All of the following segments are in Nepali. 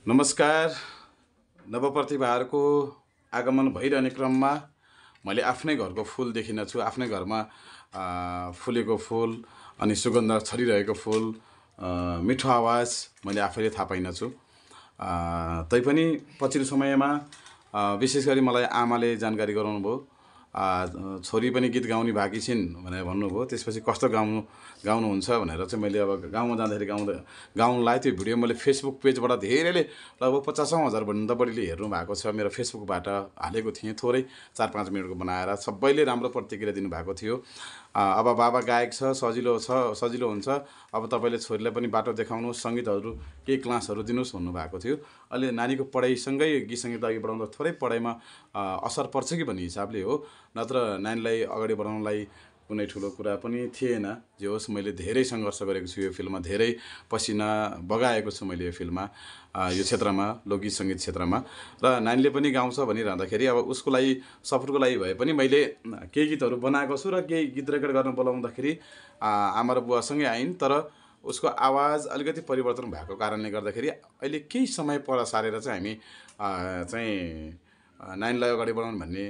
नमस्कार। नवप्रतिभाहरूको आगमन भइरहने क्रममा मैले आफ्नै घरको फुल देखिनछु। आफ्नै घरमा फुलेको फुल अनि सुगन्ध छरिरहेको फुल, मिठो आवाज मैले आफैले थाहा पाइनछु। तैपनि पछिल्लो समयमा विशेष गरी मलाई आमाले जानकारी गराउनु भयो। छोरी पनि गीत गाउने बाँकी छिन् भनेर भन्नुभयो। त्यसपछि कस्तो गाउनुहुन्छ भनेर चाहिँ मैले अब गाउँमा जाँदाखेरि गाउनलाई त्यो भिडियो मैले फेसबुक पेजबाट धेरैले लगभग 50,000 भन्दा बढीले हेर्नु भएको छ। मेरो फेसबुकबाट हालेको थिएँ, थोरै 4-5 मिनटको बनाएर। सबैले राम्रो प्रतिक्रिया दिनुभएको थियो। अब बाबा गायक छ, सजिलो हुन्छ। अब तपाईँले छोरीलाई पनि बाटो देखाउनुहोस्, सङ्गीतहरू केही क्लासहरू दिनुहोस् भन्नुभएको थियो। अहिले नानीको पढाइसँगै गीत सङ्गीत अघि बढाउँदा थोरै पढाइमा असर पर्छ कि भन्ने हिसाबले हो, नत्र नानीलाई अगाडि बढाउनलाई कुनै ठुलो कुरा पनि थिएन। जे होस्, मैले धेरै सङ्घर्ष गरेको छु यो फिल्डमा, धेरै पसिना बगाएको छु मैले यो फिल्डमा, यो क्षेत्रमा, लोकगीत सङ्गीत क्षेत्रमा। र नानीले पनि गाउँछ भनिरहँदाखेरि अब उसको लागि सपोर्टको लागि भए पनि मैले केही गीतहरू बनाएको छु र केही गीत रेकर्ड गर्न बोलाउँदाखेरि आमा र बुवासँगै आइन्। तर उसको आवाज अलिकति परिवर्तन भएको कारणले गर्दाखेरि अहिले केही समय पर सारेर चाहिँ हामी चाहिँ नानीलाई अगाडि बढाउनु भन्ने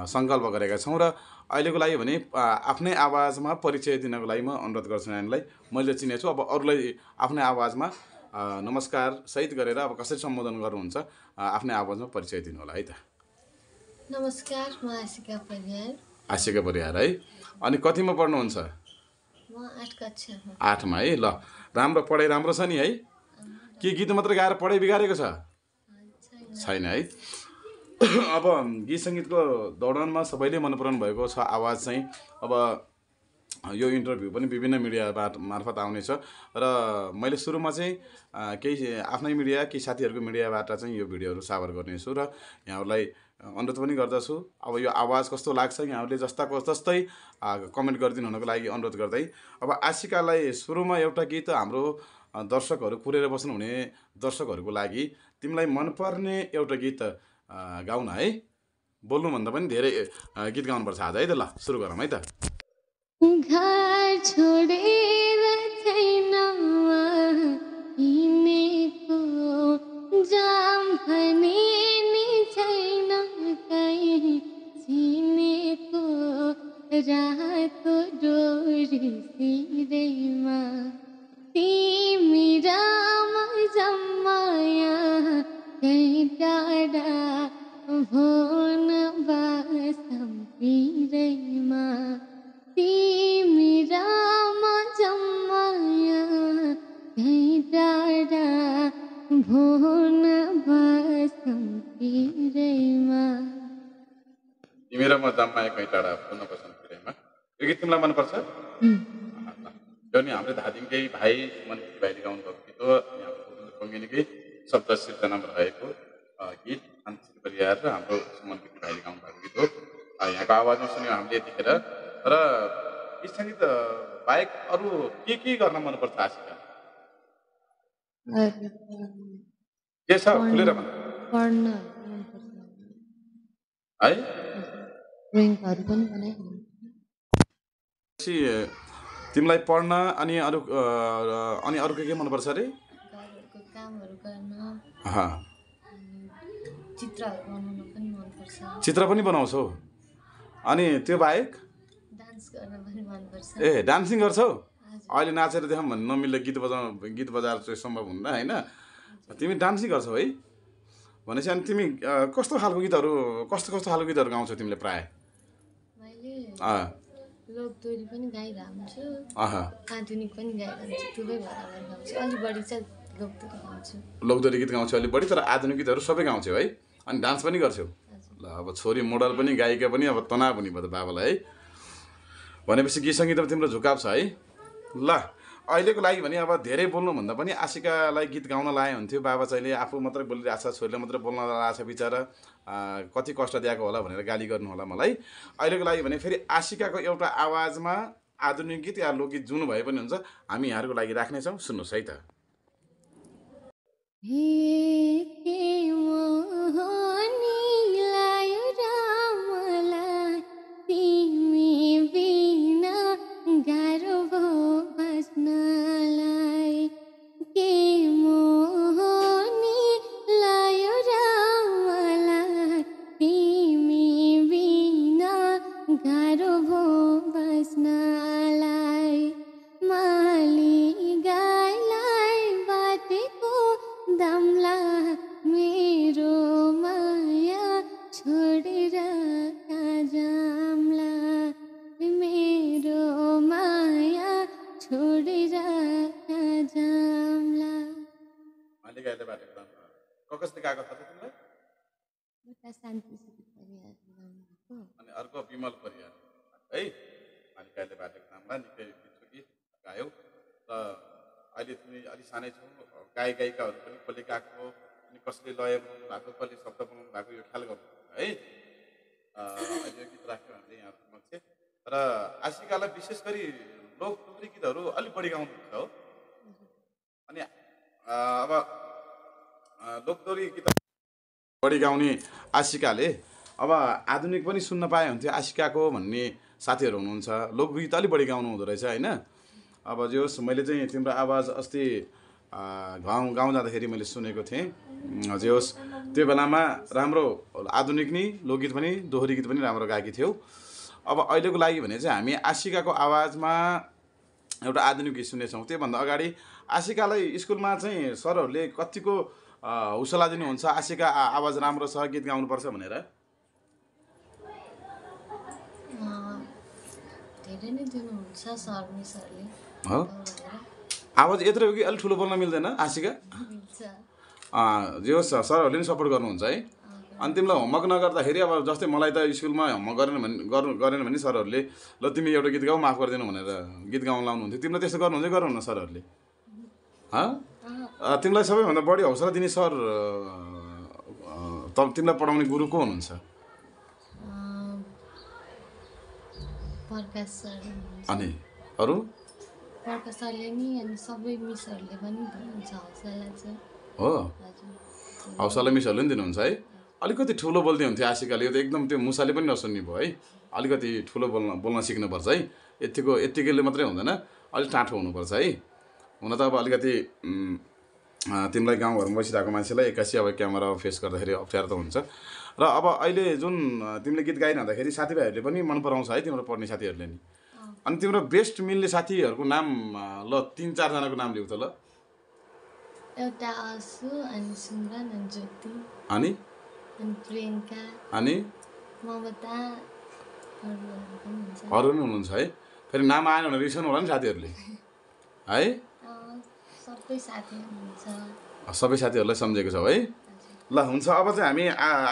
सङ्कल्प गरेका छौँ। र अहिलेको लागि भने आफ्नै आवाजमा परिचय दिनको लागि म अनुरोध गर्छु नानीलाई। मैले चिनेको छु, अब अरूलाई आफ्नै आवाजमा नमस्कार सहित गरेर अब कसरी सम्बोधन गर्नुहुन्छ आफ्नै आवाजमा परिचय दिनु होला है त। नमस्कार, म आशिका परियार। आशिका परियार है। अनि कतिमा पढ्नुहुन्छ? म 8 कक्षामा। 8मा है। ल, राम्रो पढाइ राम्रो छ नि है? के गीत मात्र गाएर पढाइ बिगारेको छ? छैन है। अब गीत सङ्गीतको दौडानमा सबैले मन पराउनु भएको छ आवाज चाहिँ। अब यो इन्टरभ्यू पनि विभिन्न मिडिया मार्फत आउनेछ र मैले सुरुमा चाहिँ केही आफ्नै मिडिया, केही साथीहरूको मिडियाबाट चाहिँ यो भिडियोहरू साभार गर्नेछु र यहाँहरूलाई अनुरोध पनि गर्दछु। अब यो आवाज कस्तो लाग्छ यहाँहरूले जस्ताको जस्तै कमेन्ट गरिदिनु हुनको लागि अनुरोध गर्दै, अब आशिकालाई सुरुमा एउटा गीत हाम्रो दर्शकहरू कुरेर बस्नुहुने दर्शकहरूको लागि तिमीलाई मनपर्ने एउटा गीत गाउन है। बोल्नुभन्दा पनि धेरै गीत गाउनुपर्छ आज है त। ल, सुरु गरौँ है त। घर छोडेर छैन हिँडेको, जाम भने नि छैन कहीँ चिनेको, रातो डोरी सिरैमा तिमी र म जम्माया कहीँ टाढा भोन बासम पिरैमा, तिमी र म जम्माया कहीँ टाढा भोन बासम पिरैमा। तिमी र म जम्माया कहीँ टाढा भोन बासम पिरैमा। यो गीत तिमीलाई मनपर्छ? यो नि हाम्रो धादिङकै भाइ सुमन भाइले गाउनुभएको गीत हो। यहाँ बङ्गिनीकै शब्द सिर्जना भएको गीत आशिका परियार र हाम्रो सुमन भाइले गाउनुभएको गीत हो। यहाँको आवाजमा सुन्यौँ हामीले यतिखेर। र गीत सङ्गीत बाहेक अरू के गर्न मनपर्छ आशिका? के छ खुलेर भन। पढ्न है? ड्रइङहरू पनि बनाइ। तिमीलाई पढ्न अनि अरू के मनपर्छ अरे? घरको कामहरू गर्न, चित्रहरू बनाउन पनि मनपर्छ। चित्र पनि बनाउँछौ? अनि त्यो बाहेक डान्स गर्न पनि मनपर्छ। ए, डान्सिङ गर्छौ? अहिले नाचेर देखाउँ भन्नु नमिल्ने गीत बजाएर चाहिँ सम्भव हुन्न होइन। तिमी डान्सिङ गर्छौ है भनेपछि। अनि तिमी कस्तो खालको गीतहरू गाउँछौ तिमीले प्राय? मैले लोकदोरी पनि गाइरहेको हुन्छु, आधुनिक पनि गाइरहेको हुन्छु, दुवै बराबर गाउँछु। अलि बढी चाहिँ लोकदोरी गाउँछु। लोकदोरी गीत गाउँछौ अलि बढी, तर आधुनिक गीतहरू सबै गाउँछौ है? अनि डान्स पनि गर्छौ? ल, अब छोरी मोडल पनि गायिका पनि अब तनाव हुने भयो त बाबालाई है। भनेपछि गीत सङ्गीतमा तिम्रो झुकाव छ है। ल, अहिलेको लागि भने अब धेरै बोल्नुभन्दा पनि आशिकालाई गीत गाउन लाए हुन्थ्यो। बाबा चाहिँले आफू मात्रै बोलिरहेको छ, छोरीले मात्रै बोल्न लगाएको छ बिचरा, कति कष्ट दिएको होला भनेर गाली गर्नु होला मलाई। अहिलेको लागि भने फेरि आशिकाको एउटा आवाजमा आधुनिक गीत या लोकगीत जुन भए पनि हुन्छ, हामी यहाँहरूको लागि राख्नेछौँ। सुन्नुहोस् है त। गाह्रो भयो बस्नलाई, के मोहनी दामला मेरो माया छोडेर कहाँ जाम्ला मेरो माया छोडेर कहाँ जाम्ला। अहिले गाइले बाटेको कसले गाएको थाहा छ तिमीलाई? एउटा शान्ति परिहारको गाउनुभएको अनि अर्को विमल परिहार है। अनि गाइले बाटेको नामलाई निकै बिचुकी गायौ र अहिले तिमी अलि सानै छौ, गायिकाहरू पनि कसले गाएको अनि कसले लय बनाउनु भएको कसले शब्द बनाउनु भएको यो ख्याल गर्नु है। अहिले यो गीत राख्यो हामीले यहाँहरूको समक्ष र आशिकालाई विशेष गरी लोकदोहोरी गीतहरू अलिक बढी गाउनुहुन्छ हो। अनि अब लोकदोहोरी गीत बढी गाउने आशिकाले अब आधुनिक पनि सुन्न पाए हुन्थ्यो आशिकाको भन्ने साथीहरू हुनुहुन्छ। लोकगीत अलिक बढी गाउनु हुँदो रहेछ होइन। अब जे होस् मैले चाहिँ तिम्रो आवाज अस्ति गाउँ जाँदाखेरि मैले सुनेको थिएँ। जे होस् त्यो बेलामा राम्रो आधुनिक नि लोकगीत पनि दोहोरी गीत पनि राम्रो गाएकी थियौ। अब अहिलेको लागि भने चाहिँ हामी आशिकाको आवाजमा एउटा आधुनिक गीत सुन्नेछौँ। त्योभन्दा अगाडि आशिकालाई स्कुलमा चाहिँ सरहरूले कतिको हौसला दिनुहुन्छ आशिका आवाज राम्रो छ गीत गाउनुपर्छ भनेर? धेरै नै दिनुहुन्छ सर मिसहरूले हो। आवाज यत्रो हो कि अलिक ठुलो बोल्न मिल्दैन आशिका? जे होस् सरहरूले पनि सपोर्ट गर्नुहुन्छ है। अनि तिमीलाई होमवर्क नगर्दाखेरि अब जस्तै मलाई त स्कुलमा होमवर्क गरेन भने सरहरूले ल तिमी एउटा गीत गाऊ माफ गरिदिनु भनेर गीत गाउन लाउनुहुन्थ्यो। तिमीलाई त्यस्तो गर्नुहुन्छ गर्नुहुन्न सरहरूले? तिमीलाई सबैभन्दा बढी हौसला दिने सर तिमीलाई पढाउने गुरु को हुनुहुन्छ? प्रकाश सर। अनि अरू? प्रकाश सरले नि अनि सबै मिसहरूले पनि दिनुहुन्छ हौसला चाहिँ हो। हौसला मिसहरूले पनि दिनुहुन्छ है। अलिकति ठुलो बोल्दै हुन्थ्यो आशिकाले, यो त एकदम त्यो मुसाले पनि नसुन्ने भयो है। अलिकति ठुलो बोल्न सिक्नुपर्छ है। यत्तिकैले मात्रै हुँदैन, अलिक टाठो हुनुपर्छ है। हुन त अब अलिकति तिमीलाई गाउँघरमा बसिरहेको मान्छेलाई एक्कासी अब क्यामेरा फेस गर्दाखेरि अप्ठ्यारो त हुन्छ। र अब अहिले जुन तिमीले गीत गाइरहँदाखेरि साथीभाइहरूले पनि मन पराउँछ है तिम्रो पढ्ने साथीहरूले नि। अनि तिम्रो बेस्ट मिल्ने साथीहरूको नाम ल 3-4 जनाको नाम लिउ त ल। एउटा आसु अनि सुमरन अनि ज्योति अनि प्रियङ्का अनि ममता अरू पनि हुनुहुन्छ है। फेरि नाम आएन भने रिसाउनु होला नि साथीहरूले है। सबै साथीहरू हुनुहुन्छ। सबै साथीहरूलाई सम्झेको छौ है। ल हुन्छ, अब चाहिँ हामी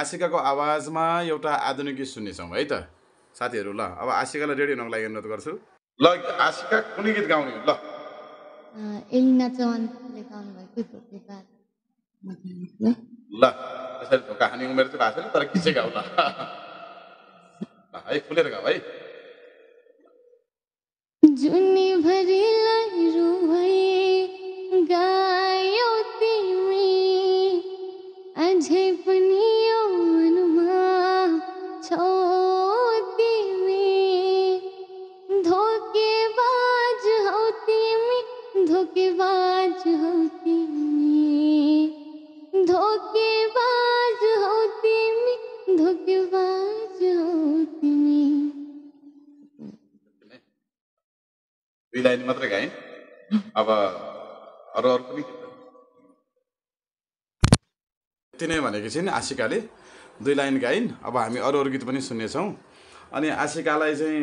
आशिकाको आवाजमा एउटा आधुनिक गीत सुन्नेछौँ है त साथीहरू। ल अब आशिकालाई रेडी हुनको लागि अनुरोध गर्छु। ल आशिका कुनै गीत गाउने ल? एलिना चौहानले गाउनुभएको धोके बात। ल त्यसरी धोका खाने उमेर चाहिँ भएको छैन तर गीत चाहिँ गाउ ल है, खुलेर गाउ है। जुनी भरिलाई रुवाई गायो तिमी अझै पनि यो मनमा छौ तिमी धोकेबाज हौ तिमी धोकेबाज हौ तिमी धोकेबाज हौ तिमी धोकेबाज हौ तिमी। दुई लाइन मात्रै गाएँ। अब अरू पनि यति नै भनेको छिन् आशिकाले, 2 लाइन गाइन्। अब हामी अरू गीत पनि सुन्नेछौँ। अनि आशिकालाई चाहिँ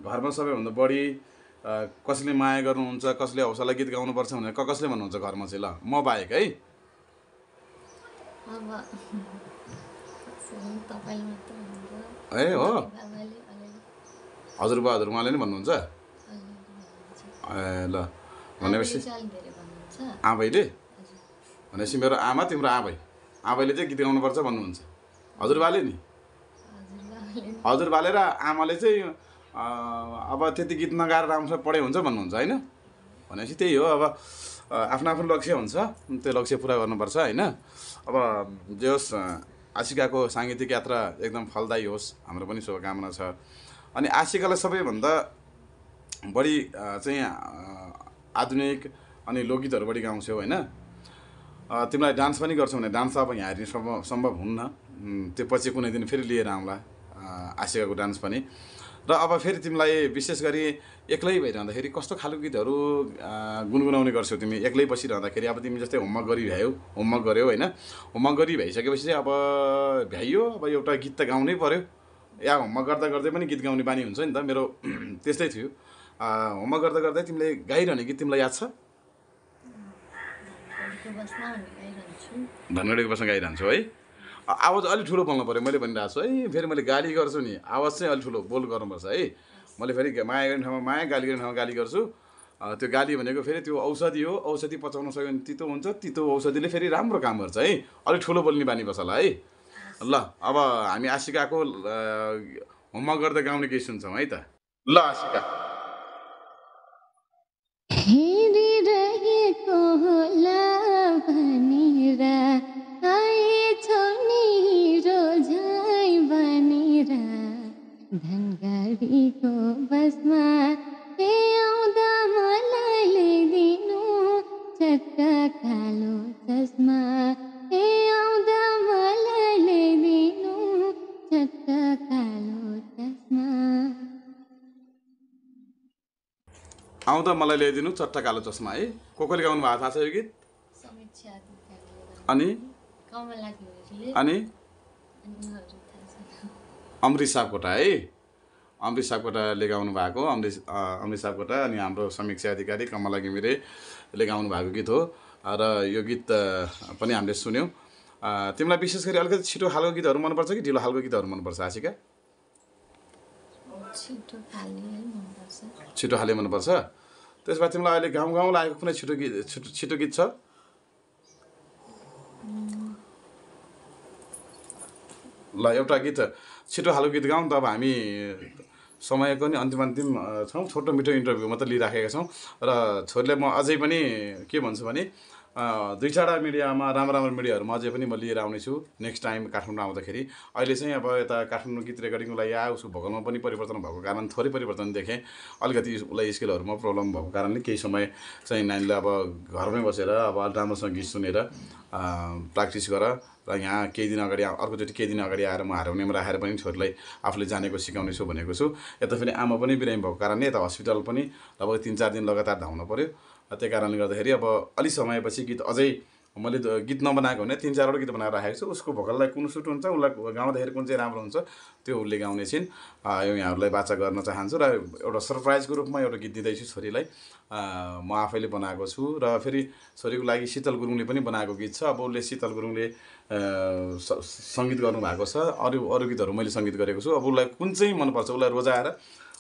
घरमा सबैभन्दा बढी कसले माया गर्नुहुन्छ, कसले हौसला गीत गाउनुपर्छ भनेर कसले भन्नुहुन्छ घरमा चाहिँ? ल म बाहेक है। ए हो, हजुरबा हजुरमाले नै भन्नुहुन्छ? ए ल भनेपछि आबैले भनेपछि मेरो आमा तिम्रो आबैले चाहिँ गीत गाउनुपर्छ भन्नुहुन्छ। हजुरबाले नि? हजुरबाले र आमाले चाहिँ अब त्यति गीत नगाएर राम्रोसँग पढाइ हुन्छ भन्नुहुन्छ होइन? भनेपछि त्यही हो, अब आफ्नो लक्ष्य हुन्छ, त्यो लक्ष्य पुरा गर्नुपर्छ होइन। अब जे होस् आशिकाको साङ्गीतिक यात्रा एकदम फलदायी होस्, हाम्रो पनि शुभकामना छ। अनि आशिकालाई सबैभन्दा बढी चाहिँ आधुनिक अनि लोकगीतहरू बढी गाउँछौ होइन? तिमीलाई डान्स पनि गर्छौ भने डान्स अब यहाँ हेर्ने सम्भव हुन्न, त्यो पछि कुनै दिन फेरि लिएर आउँला आशिकाको डान्स पनि। र अब फेरि तिमीलाई विशेष गरी एक्लै भइरहँदाखेरि कस्तो खालको गीतहरू गुनगुनाउने गर्छौ तिमी एक्लै बसिरहँदाखेरि? अब तिमी जस्तै होमवर्क गऱ्यौ होइन, होमवर्क गरी भइसकेपछि चाहिँ अब भ्याइयो, अब एउटा गीत त गाउनै पर्यो। या होमवर्क गर्दा गर्दै पनि गीत गाउने बानी हुन्छ नि त, मेरो त्यस्तै थियो। होमवर्क गर्दा गर्दै तिमीले गाइरहने गीत तिमीलाई याद छ? धनगढीको बसमा गाइरहन्छु है। आवाज अलिक ठुलो बोल्नु पऱ्यो, मैले भनिरहेको छु है। फेरि मैले गाली गर्छु नि, आवाज चाहिँ अलिक ठुलो बोल गर्नुपर्छ है। मैले फेरि माया गर्ने ठाउँमा माया, गाली गर्ने ठाउँमा गाली गर्छु। त्यो गाली भनेको फेरि त्यो औषधि हो, औषधि पचाउन सक्यो भने तितो हुन्छ, तितो औषधिले फेरि राम्रो काम गर्छ है। अलिक ठुलो बोल्ने बानी बस होला है। ल अब हामी आशिकाको होमवर्क गर्दा गाउने केही सुन्छौँ है त। ल आशिका, हेरिरहेको होला भनेर आएछौ नि रोजाइ बनेर, धनगढीको बसमा आउँदा मलाई ल्याइदिनु चट्टा कालो चस्मा, आउँदा मलाई ल्याइदिनु चट्टा कालो चस्मा। आउँदा मलाई ल्याइदिनु चट्टा कालो चस्मा है। कोले गाउनु भएको थाहा छ यो गीत? अनि अनि अमृत सापकोटा है। अमृत सापकोटाले गाउनु भएको, अमृत सापकोटा अनि हाम्रो समीक्षा अधिकारी कमला घिमिरेले गाउनु भएको गीत हो। र यो गीत पनि हामीले सुन्यौँ। तिमीलाई विशेष गरी अलिकति छिटो खालको गीतहरू मनपर्छ कि ढिलो खालको गीतहरू मनपर्छ आशिका? छिटो खाले मनपर्छ। त्यसमा तिमीलाई अहिले गाउँ लागेको कुनै छिटो गीत छ? ल एउटा गीत छिटो खालको गीत गाउँ त। अब हामी समयको नि अन्तिम छौँ, छोटो मिठो इन्टरभ्यू मात्रै लिइराखेका छौँ। र छोरीलाई म अझै पनि के भन्छु भने 2-4 मिडियामा राम्रो मिडियाहरूमा अझै पनि म लिएर आउनेछु नेक्स्ट टाइम काठमाडौँ आउँदाखेरि। अहिले चाहिँ अब यता काठमाडौँ गीत रेकर्डिङको लागि उसको भोकलमा पनि परिवर्तन भएको कारण थोरै परिवर्तन देखेँ। अलिकति उसलाई स्किलहरूमा प्रब्लम भएको कारणले केही समय चाहिँ नानीले अब घरमै बसेर अब राम्रोसँग गीत सुनेर प्र्याक्टिस गर। र यहाँ अर्कोचोटि केही दिन अगाडि आएर म हारमोनियम राखेर पनि छोरीलाई आफूले जानेको सिकाउने छु भनेको छु। यता फेरि आमा पनि बिरामी भएको कारणले यता हस्पिटल पनि लगभग 3-4 दिन लगातार धाउनु पऱ्यो। त्यही कारणले गर्दाखेरि अब अलिक समयपछि गीत अझै मैले गीत नबनाएको भने 3-4वटा गीत बनाएर राखेको छु। उसको भोकललाई कुन सुट हुन्छ, उसलाई गाउँदाखेरि कुन चाहिँ राम्रो हुन्छ त्यो उसले गाउने छिन्। यो यहाँहरूलाई वाचा गर्न चाहन्छु। र एउटा सरप्राइजको रूपमा एउटा गीत दिँदैछु छोरीलाई, म आफैले बनाएको छु। र फेरि छोरीको लागि शीतल गुरुङले पनि बनाएको गीत छ। अब उसले शीतल गुरुङले सङ्गीत गर्नुभएको छ, अरू गीतहरू मैले सङ्गीत गरेको छु। अब उसलाई कुन चाहिँ मनपर्छ उसलाई रोजाएर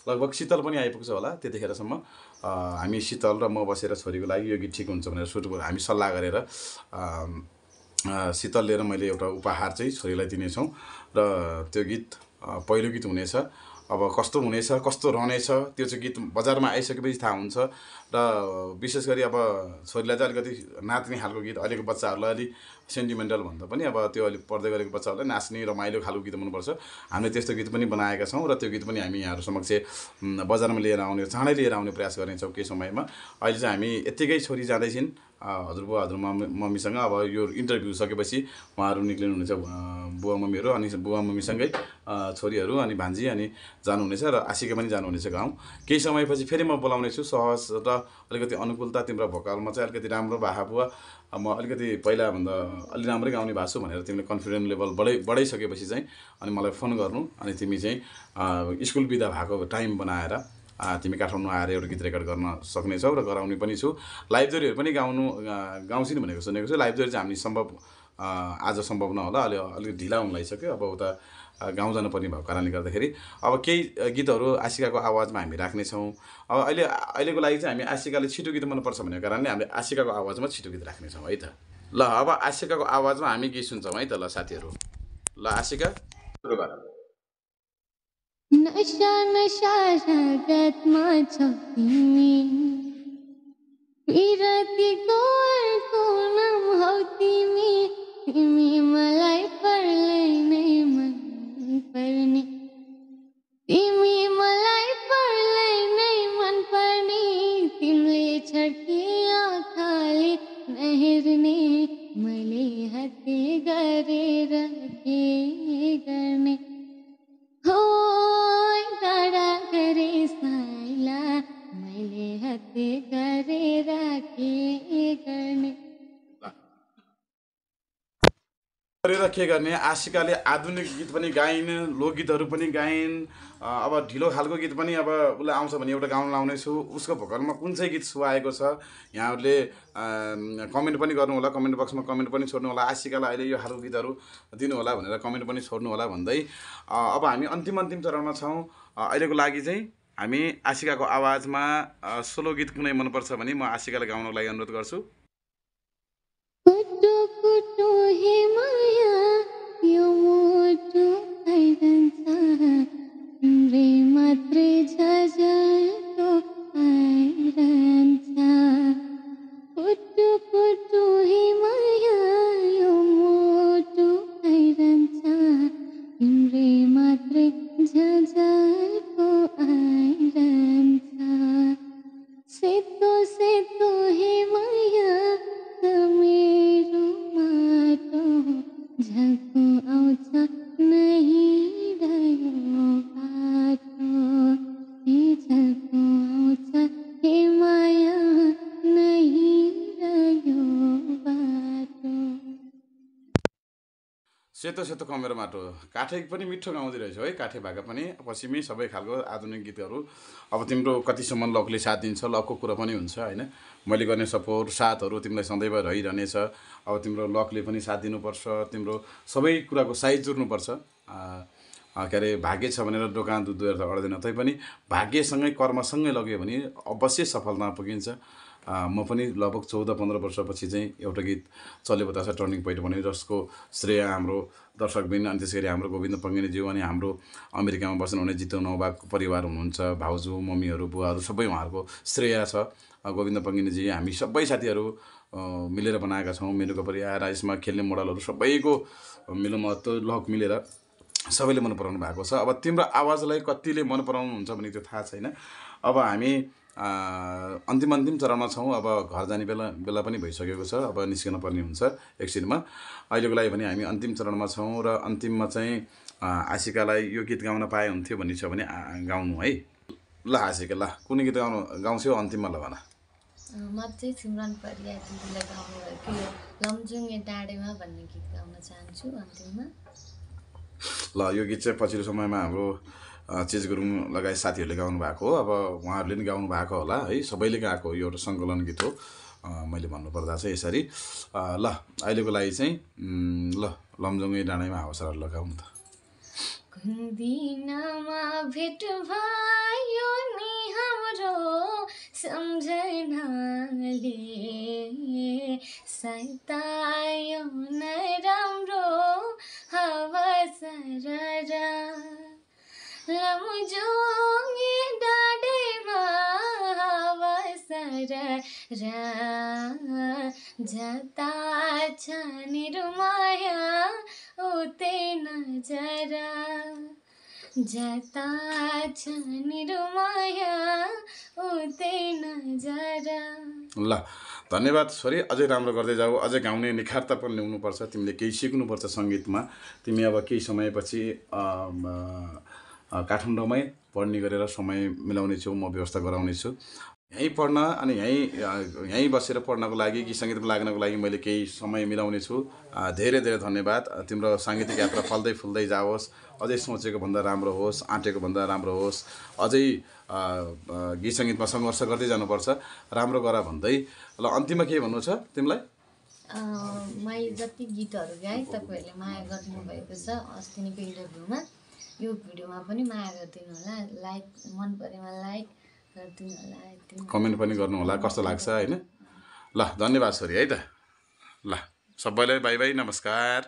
लगभग शीतल पनि आइपुग्छ होला। त्यतिखेरसम्म हामी शीतल र म बसेर छोरीको लागि यो गीत ठिक हुन्छ भनेर हामी सल्लाह गरेर शीतलले र मैले एउटा उपहार चाहिँ छोरीलाई दिनेछौँ। र त्यो गीत पहिलो गीत हुनेछ। अब कस्तो हुनेछ, कस्तो रहनेछ त्यो चाहिँ गीत बजारमा आइसकेपछि थाहा हुन्छ। र विशेष गरी अब छोरीलाई चाहिँ अलिकति नाच्ने खालको गीत, अहिलेको बच्चाहरूलाई अलिक सेन्टिमेन्टल भन्दा पनि अब त्यो अलिक पढ्दै गरेको बच्चाहरूलाई नाच्ने रमाइलो खालको गीत मनपर्छ। हामीले त्यस्तो गीत पनि बनाएका छौँ र त्यो गीत पनि हामी यहाँहरू समक्ष बजारमा लिएर आउने, चाँडै लिएर आउने प्रयास गर्नेछौँ केही समयमा। अहिले चाहिँ हामी यत्तिकै छोरी जाँदैछिन् हजुरबुवा हजुरमम्मीसँग। अब यो इन्टरभ्यू सकेपछि उहाँहरू निक्लिनुहुनेछ, बुवा मम्मीहरू, अनि बुवा मम्मीसँगै छोरीहरू अनि भान्जी अनि जानुहुनेछ र आशिका पनि जानुहुनेछ गाउँ। केही समयपछि फेरि म बोलाउनेछु। सहज र अलिकति अनुकूलता तिम्रो भोकलमा चाहिँ अलिकति राम्रो भए बुवा, म अलिकति पहिलाभन्दा अलि राम्रै गाउने भएको छु भनेर तिमीले कन्फिडेन्स लेभल बढाइसकेपछि चाहिँ अनि मलाई फोन गर्नु। अनि तिमी चाहिँ स्कुल बिदा भएको टाइम बनाएर तिमी काठमाडौँ आएर एउटा गीत रेकर्ड गर्न सक्नेछौ र गराउने पनि छु। लाइभ जोरीहरू पनि गाउँछिन् भनेको सुनेको छु। लाइभ जोरी चाहिँ हामी आज सम्भव नहोला, अलिक ढिला हुन लागिसक्यो। अब उता गाउँ जानुपर्ने भएको कारणले गर्दाखेरि अब केही गीतहरू आशिकाको आवाजमा हामी राख्नेछौँ। अब अहिलेको लागि चाहिँ हामी आशिकाले छिटो गीत मनपर्छ भनेको कारणले हामीले आशिकाको आवाजमा छिटो गीत राख्नेछौँ है त। ल अब आशिकाको आवाजमा हामी गीत सुन्छौँ है त। ल साथीहरू, ल आशिका सुरु गर। नशा नशा रगतमा छौ तिमी, विरतीको अर्को नाम हौ तिमी, तिमी मलाई पर्लै नै मन पर्ने, तिमी मलाई पर्लै नै मन पर्ने, तिमीले छड्के आँखाले नहेर्ने, मैले हत्ते गरेर के गर्ने हो। टाढा गरेर के गर्ने आशिकाले आधुनिक गीत पनि गाइन् लोकगीतहरू पनि गाइन् अब ढिलो खालको गीत पनि अब उसलाई आउँछ भने एउटा गाउन लाउने छु उसको भोकलमा कुन चाहिँ गीत सुहाएको छ यहाँहरूले कमेन्ट पनि गर्नु होला कमेन्ट बक्समा कमेन्ट पनि छोड्नु होला आशिकालाई अहिले यो खालको गीतहरू दिनु होला भनेर कमेन्ट पनि छोड्नु होला भन्दै अब हामी अन्तिम चरणमा छौँ अहिलेको लागि चाहिँ हामी आशिकाको आवाजमा सोलो गीत कुनै मनपर्छ भने म आशिकालाई गाउनको लागि अनुरोध गर्छु कुटु कुटु हे माया यो मुटु आइरहन्छ तिम्रै मात्रै झझल्को आइरहन्छ कुटु कुटु हे माया यो मुटु आइरहन्छ तिम्रै मात्रै झझल्को आइरहन्छ सेतो सेतो हे माया मेरो माटो झल्को आउँछ नहीं रह्यो बाटो हे झल्को आउँछ हे माया नहीं रह्यो बाटो सेतो सेतो कमेरो माटो काठे पनि मिठो गाउँदै रहेछ है काठे भाका पनि पश्चिमी सबै खालको आधुनिक गीतहरू अब तिम्रो कतिसम्म लकले साथ दिन्छ लकको कुरा पनि हुन्छ होइन मैले गर्ने सपोर्ट साथहरू तिमीलाई सधैँ रहिरहनेछ अब तिम्रो लकले पनि साथ दिनुपर्छ तिम्रो सबै कुराको साइज जुर्नुपर्छ के अरे भाग्य छ भनेर दोकान दुध दुहेर त अड्दैन तैपनि भाग्यसँगै कर्मसँगै लग्यो भने अवश्य सफलता पुगिन्छ म पनि लगभग 14-15 वर्षपछि चाहिँ एउटा गीत चले बतासा टर्निङ पोइन्ट भन्यो जसको श्रेय हाम्रो दर्शकबिन अनि त्यसै गरी हाम्रो गोविन्द पङ्गिनीज्यू अनि हाम्रो अमेरिकामा बस्नुहुने जितु नौबाको परिवार हुनुहुन्छ भाउजू मम्मीहरू बुवाहरू सबै उहाँहरूको श्रेय छ गोविन्द पङ्गिनीजी हामी सबै साथीहरू मिलेर बनाएका छौँ मेनुको परिवार यसमा खेल्ने मोडलहरू सबैको मिलोमहत्व लक मिलेर सबैले मन पराउनु भएको छ अब तिम्रो आवाजलाई कतिले मन पराउनुहुन्छ भने त्यो थाहा छैन अब हामी अन्तिम चरणमा छौँ अब घर जाने बेला पनि भइसकेको छ अब निस्कन पर्ने हुन्छ एकछिनमा अहिलेको लागि भने हामी अन्तिम चरणमा छौँ र अन्तिममा चाहिँ आशिकालाई यो गीत गाउन पाए हुन्थ्यो भन्ने छ भने गाउनु है ल आशिका ल कुन गीत गाउँछौ अन्तिममा ल भन म चाहिँ सिमरन परिया दिदीलाई गाउनु भएको यो लमजुङे डाँडेमा भन्ने गीत गाउन चाहन्छु अन्तिममा ल यो गीत चाहिँ पछिल्लो समयमा हाम्रो चेज गुरुङ लगायत साथीहरूले गाउनु भएको हो अब उहाँहरूले पनि गाउनु भएको होला है सबैले गाएको यो एउटा सङ्कलन गीत हो मैले भन्नुपर्दा चाहिँ यसरी ल अहिलेको लागि चाहिँ ल लमजुङे डाँडैमा हावासरा लगाउनु त कुन दिनमा भेट भयो नि हाम्रो सम्झनाले सतायो नराम्रो हावासरा लमजुङे डाँडेमा हावासरा जता छ निरुमाया उतै नजरा जता छ निरुमाया उतै नजरा ल धन्यवाद छोरी अझै राम्रो गर्दै जाऊ अझै गाउने निखारता पनि ल्याउनुपर्छ तिमीले केही सिक्नुपर्छ सङ्गीतमा तिमी अब केही समयपछि काठमाडौँमै पढ्ने गरेर समय मिलाउने छु म व्यवस्था गराउने छु यहीँ पढ्न अनि यहीँ बसेर पढ्नको लागि कि सङ्गीतमा लाग्नको लागि मैले केही समय मिलाउने छु धेरै धेरै धन्यवाद तिम्रो साङ्गीतिक यात्रा फल्दै फुल्दै जाओस् अझै सोचेको भन्दा राम्रो होस् आँटेको भन्दा राम्रो होस् अझै गीत सङ्गीतमा सङ्घर्ष गर्दै जानुपर्छ राम्रो गर भन्दै ल अन्तिममा के भन्नु छ तिमीलाई मैले जति गीतहरू गाएँ तपाईँहरूले माया गर्नुभएको छ अस्तिको इन्टरभ्यूमा यो भिडियोमा पनि माया गरिदिनु होला लाइक मन परेमा लाइक गरिदिनु होला कमेन्ट पनि गर्नु होला कस्तो लाग्छ होइन ल धन्यवाद छोरी है त ल सबैलाई बाई बाई नमस्कार